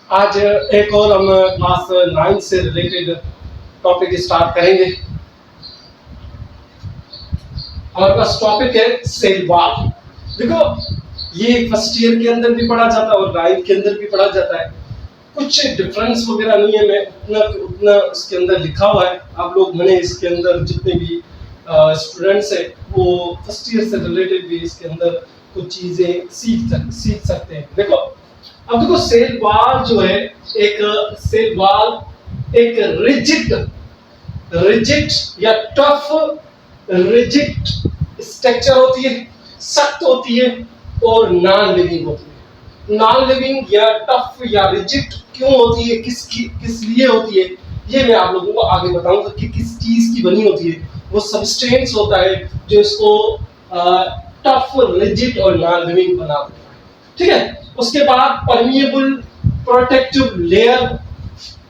आज एक और हम क्लास 9 से रिलेटेड टॉपिक स्टार्ट करेंगे। हमारे पास टॉपिक है सेल वॉल। देखो, ये फर्स्ट ईयर के अंदर भी पढ़ा जाता है और 9 के अंदर भी पढ़ा जाता है। कुछ डिफरेंस वगैरह नहीं है, मैं उतना इसके अंदर लिखा हुआ है। आप लोग मैंने इसके अंदर जितने भी स्टूडेंट्स है वो फर्स्ट ईयर से रिलेटेड भी इसके अंदर कुछ चीजें सीख सकते हैं। देखो, अब देखो, सेल वॉल जो है, एक सेल वॉल एक रिजिड या टफ रिजिड स्ट्रक्चर होती है, सख्त होती है और नॉन लिविंग होती है। नॉन लिविंग या टफ या रिजिड क्यों होती है, किस लिए होती है, ये मैं आप लोगों को आगे बताऊंगा कि किस चीज की बनी होती है। वो सबस्टेंस होता है जो इसको टफ, रिजिड और नॉन लिविंग बना देता है। ठीक है, उसके बाद permeable protective layer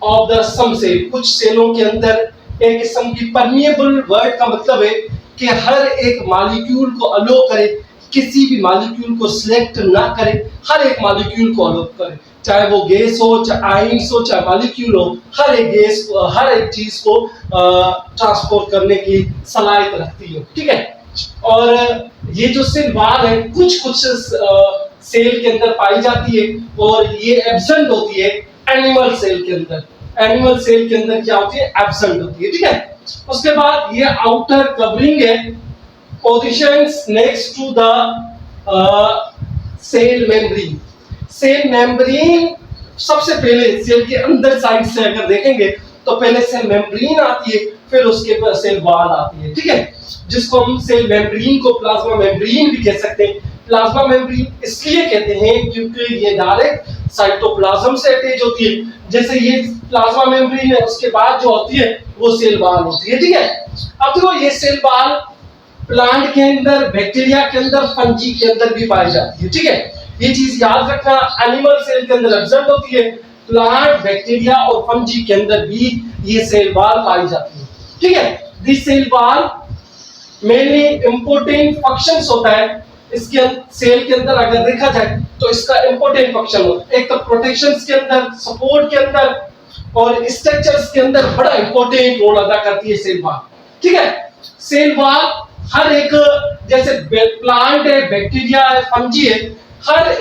of the some cell. कुछ सेलों के अंदर एक किस्म की परमिएबल, वर्ड का मतलब है कि हर एक मॉलिक्यूल को अलो करे, किसी भी मॉलिक्यूल को सिलेक्ट ना करे, हर एक मॉलिक्यूल को अलो करे, चाहे वो गैस हो, चाहे आयंस हो, चाहे मॉलिक्यूल हो, हर एक गैस, हर एक चीज को ट्रांसपोर्ट करने की सलाहियत रखती है। ठीक है, और ये जो सेल वॉल है कुछ सेल के अंदर पाई जाती है और ये एब्सेंट होती है एनिमल सेल के अंदर। एनिमल सेल के अंदर क्या होती है, एब्सेंट होती है। ठीक है, उसके बाद ये आउटर कवरिंग है, positions next to the cell membrane. Cell membrane सबसे पहले सेल के अंदर साइड से अगर देखेंगे तो पहले सेल मेम्ब्रेन आती है, फिर उसके बाद सेल वॉल आती है। ठीक है, जिसको हम सेल मेम्ब्रेन को प्लाज्मा मेम्ब्रेन भी कह सकते हैं। प्लाज्मा मेम्ब्रेन इसलिए कहते हैं क्योंकि ये डायरेक्ट साइटोप्लाज्म से अटैच होती है। जैसे ये प्लाज्मा मेम्ब्रेन है, उसके बाद जो होती है वो सेल वॉल होती है। ठीक है, अब देखो, ये सेल वॉल प्लांट के अंदर, बैक्टीरिया के अंदर, फंजी के अंदर भी पाई जाती है। ठीक है, ये चीज याद रखना, एनिमल सेल के अंदर एब्सेंट होती है, प्लांट, बैक्टीरिया और फंजी के अंदर भी ये सेल वॉल पाई जाती है। ठीक है, this cell wall mainly important functions होता है इसके सेल के अंदर। अगर देखा जाए तो इसका इंपॉर्टेंट फंक्शन होता है, एक तो प्रोटेक्शंस के अंदर, सपोर्ट के अंदर और स्ट्रक्चर्स के अंदर बड़ा इंपॉर्टेंट रोल अदा करती है सेल वॉल। ठीक है, सेल वॉल हर एक, जैसे प्लांट है, बैक्टीरिया है, फंजी है, हर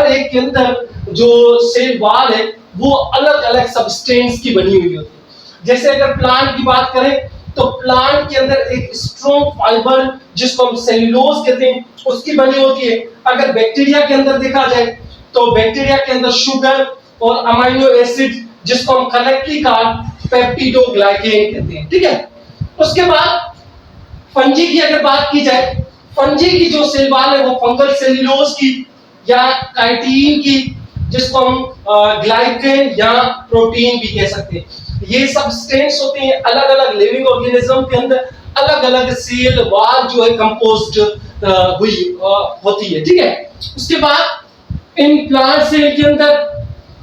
एक के अंदर जो सेल वॉल है वो अलग अलग सब्सटेंस की बनी हुई होती है। जैसे अगर प्लांट की बात करें तो प्लांट के अंदर एक स्ट्रॉन्ग फाइबर जिसको हम सेल्यूलोज कहते हैं उसकी बनी होती है। अगर बैक्टीरिया के अंदर देखा जाए तो बैक्टीरिया के अंदर शुगर और अमाइनो एसिड जिसको हम कलेक्टिवली पेप्टिडोग्लाइकेन कहते हैं। ठीक है, उसके बाद फंजी की अगर बात की जाए, फंजी की जो सेल वॉल है वो फंगल सेल्यूलोज की या काइटिन की, जिसको हम ग्लाइकेन या प्रोटीन भी कह सकते हैं। ये सब्सटेंस होते हैं अलग अलग लिविंग ऑर्गेनिज्म के अंदर, अलग अलग सेल वॉल जो है कंपोज्ड हुई होती है। ठीक है, उसके बाद इन प्लांट सेल के अंदर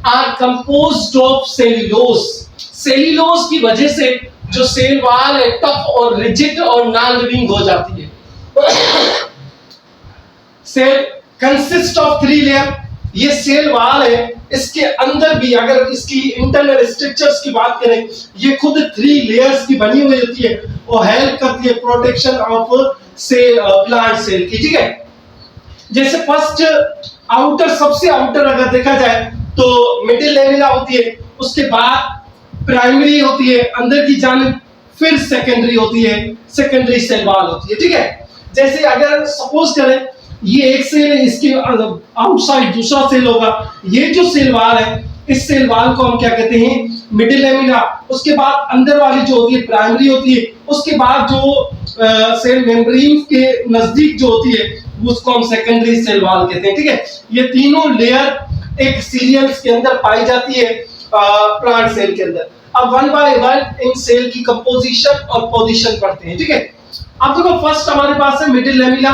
are composed of cellulose. Cellulose की वजह से जो सेल वॉल है टफ और रिजिड और नॉन लिविंग हो जाती है। Cell consist of 3 layer. ये सेल वॉल है, इसके अंदर भी अगर इसकी इंटरनल स्ट्रक्चर्स की बात करें, ये खुद 3 लेयर्स की बनी हुई होती है और हेल्प करती है protection of cell, plant cell की। ठीक है, जैसे फर्स्ट आउटर, सबसे आउटर अगर देखा जाए तो मिडिल लेमिना होती है, उसके बाद प्राइमरी होती है अंदर की जानिब, फिर सेकेंडरी होती है, सेकेंडरी सेल वॉल होती है। ठीक है, जैसे अगर सपोज करें ये एक सेल है, इसके आउटसाइड दूसरा सेल होगा, ये जो सेल वॉल है इस सेल वॉल को हम क्या कहते हैं, मिडिल लेमिना। उसके बाद अंदर वाली जो होती है प्राइमरी होती है, उसके बाद जो सेल मेम्ब्रेन के नजदीक जो होती है उसको हम सेकेंडरी सेल वॉल कहते हैं। ठीक है, ये तीनों लेयर एक सीरियल्स के अंदर पाई जाती है प्लांट सेल के अंदर। अब वन बाय वन इन सेल की कंपोजिशन और पोजीशन पढ़ते हैं। ठीक है, अब देखो, फर्स्ट हमारे पास है मिडिल लेमिना,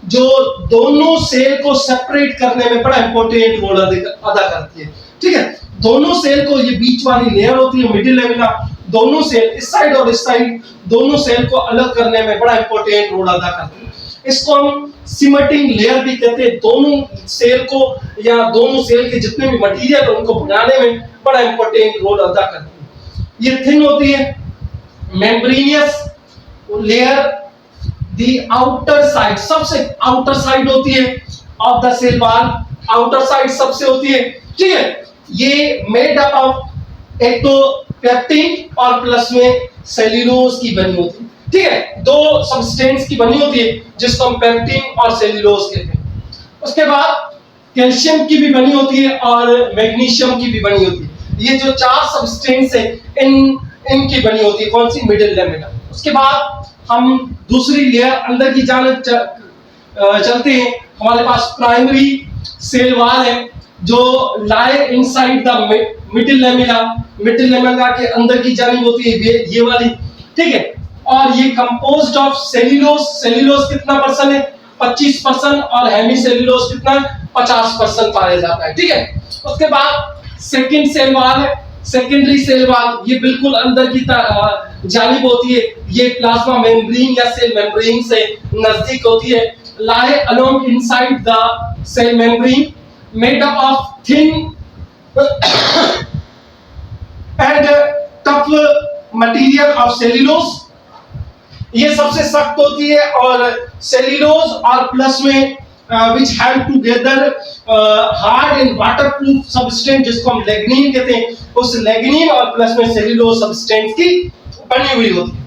जो दोनों सेल को सेपरेट करने में बड़ा इंपॉर्टेंट रोल अदा करती है। ठीक है, दोनों सेल को, ये बीच वाली लेयर होती है मिडिल लेमिना, दोनों सेल इस साइड और इस साइड, दोनों सेल को अलग करने में बड़ा इंपॉर्टेंट रोल अदा करती है। इसको हम सिमटिंग लेयर भी कहते हैं। दोनों सेल को या दोनों सेल के जितने भी मटेरियल उनको बनाने में बड़ा इंपॉर्टेंट रोल अदा करती है। ये थिन होती है, membranous layer, the outer side, सबसे आउटर साइड होती है of the cell wall, outer side सबसे होती है, ठीक है। ये मेड अप ऑफ एक तो पेप्टिन और प्लस में सेल्यूलोज की बनी होती है, ठीक है। दो सब्सटेंस की बनी होती है जिसको हम पेप्टिन और सेल्यूलोज कहते हैं। उसके बाद कैल्शियम की भी बनी होती है और मैग्नीशियम की भी बनी होती है। ये जो चार सब्सटेंस है इनकी बनी होती है कौन सी, मिडिल लेमिना। उसके बाद हम दूसरी लेयर अंदर की जाने चलते हैं। हमारे पास प्राइमरी सेल वॉल है जो लाई inside the middle lamina, middle lamina के अंदर की जानिब होती है ये वाली, ठीक है। और ये कंपोज्ड ऑफ सेल्यूलोज, सेल्यूलोज कितना परसेंट है, 25%, और हेमीसेल्यूलोज कितना 50% पाया जाता है, ठीक है। उसके बाद सेकंड सेल वॉल है, सेकेंडरी सेल वॉल, ये बिल्कुल अंदर की जानिब होती है। ये प्लाज्मा मेम्ब्रेन या सेल मेम्ब्रेन से नजदीक होती है। lie along inside the cell membrane made up of thin and tough material of cellulose। ये सबसे सख्त होती है और सेल्यूलोज और प्लस में which held together hard and waterproof substance जिसको हम लिग्निन कहते हैं, उस लिग्निन और प्लस में सेल्यूलोज सब्सटेंस की बनी हुई होती है।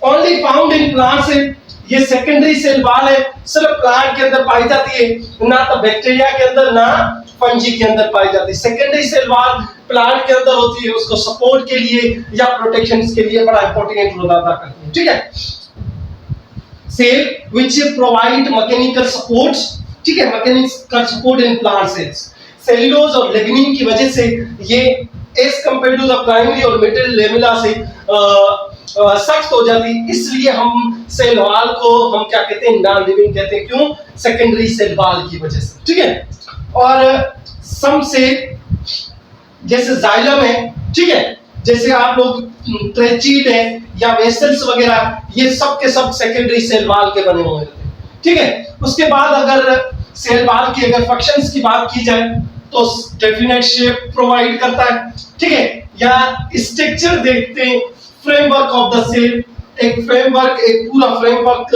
ओनली फाउंड इन प्लांट्स, ये सेकेंडरी सेल वॉल है, सिर्फ प्लांट के अंदर पाई जाती है, ना तो बैक्टीरिया के अंदर ना फंजी के अंदर पाई जाती है। सेकेंडरी सेल वॉल प्लांट के अंदर होती है, उसको सपोर्ट के लिए या प्रोटेक्शन के लिए बड़ा इंपॉर्टेंट रोल अदा करती है, ठीक है। Cell which provide mechanical supports, ठीक है, mechanical support in plant cells. Cellulose और लिग्निन की वजह से ये as compare to the primary और मिडिल लेमिना से सख्त हो जाती, इसलिए हम सेल वॉल को हम क्या कहते हैं, नॉन लिविंग कहते हैं। क्यों, सेकेंडरी सेल वॉल की वजह से, ठीक है। और सम से जैसे जाइलम है, ठीक है, जैसे आप लोग ट्रेचीड है या वेसल्स वगैरह, ये सब के सब सेकेंडरी सेल वॉल के बने हुए होते हैं, ठीक है। उसके बाद अगर सेल वॉल की अगर फंक्शंस की बात की जाए तो डेफिनेट शेप प्रोवाइड करता है, ठीक है, या स्ट्रक्चर देखते हैं, फ्रेमवर्क ऑफ द सेल, एक फ्रेमवर्क, एक पूरा फ्रेमवर्क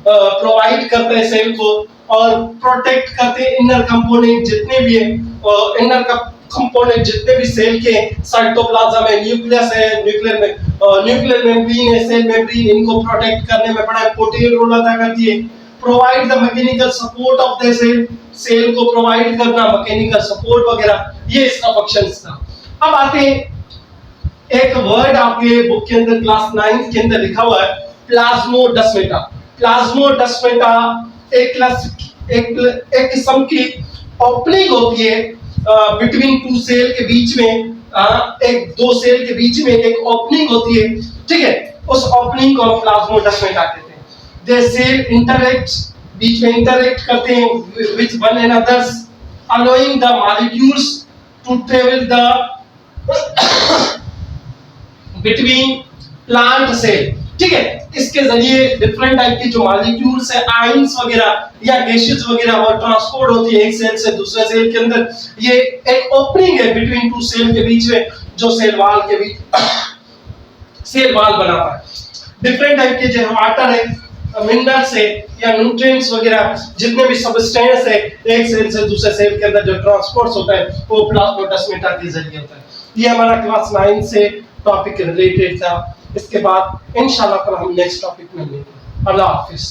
प्रोवाइड करता है सेल को, और प्रोटेक्ट करते हैं इनर कंपोनेंट जितने भी है, इनर कंपोनेंट जितने भी सेल के, साइटोप्लाज्म है, न्यूक्लियस है, न्यूक्लियर मेम्ब्रेन है, सेल मेम्ब्रेन, इनको प्रोटेक्ट करने में बड़ा इंपॉर्टेंट रोल अदा करती है। Provide the mechanical support of the cell, cell को प्रोवाइड करना, मैकेनिकल सपोर्ट वगैरह, ये इसका फंक्शंस था। अब आते हैं, एक वर्ड आपके बुक के अंदर क्लास 9 के अंदर लिखा हुआ है प्लाज्मोडेस्माटा। प्लाज्मोडेस्माटा एक किस्म की ओपनिंग होती है बिटवीन टू सेल के बीच में, एक दो सेल के बीच में एक ओपनिंग होती है, ठीक है, उस ओपनिंग को प्लाज्मोडेस्माटा कहते हैं। दे सेल इंटरैक्ट, बीच में इंटरैक्ट करते हैं with one another, allowing the molecules to travel the between plant cell, ठीक है। इसके जरिए डिफरेंट टाइप की जो मॉलिक्यूल्स है, आयंस वगैरह या गैसेस वगैरह, वो ट्रांसपोर्ट होती है एक सेल से दूसरे सेल के अंदर। ये एक ओपनिंग है बिटवीन टू सेल के बीच में, जो सेल वॉल के बीच सेल वॉल बनाता है। डिफरेंट टाइप के जो वाटर है, मिनरल्स है या न्यूट्रिएंट्स वगैरह, जितने भी सब्सटेंस है एक सेल से दूसरे सेल के अंदर जो ट्रांसपोर्ट होता है, वो प्लाज्मोडेस्माटा के जरिए होता है। ये हमारा क्लास 9 से टॉपिक रिलेटेड था। इसके बाद इंशाल्लाह कल हम नेक्स्ट टॉपिक में मिलेंगे। अल्लाह हाफिज।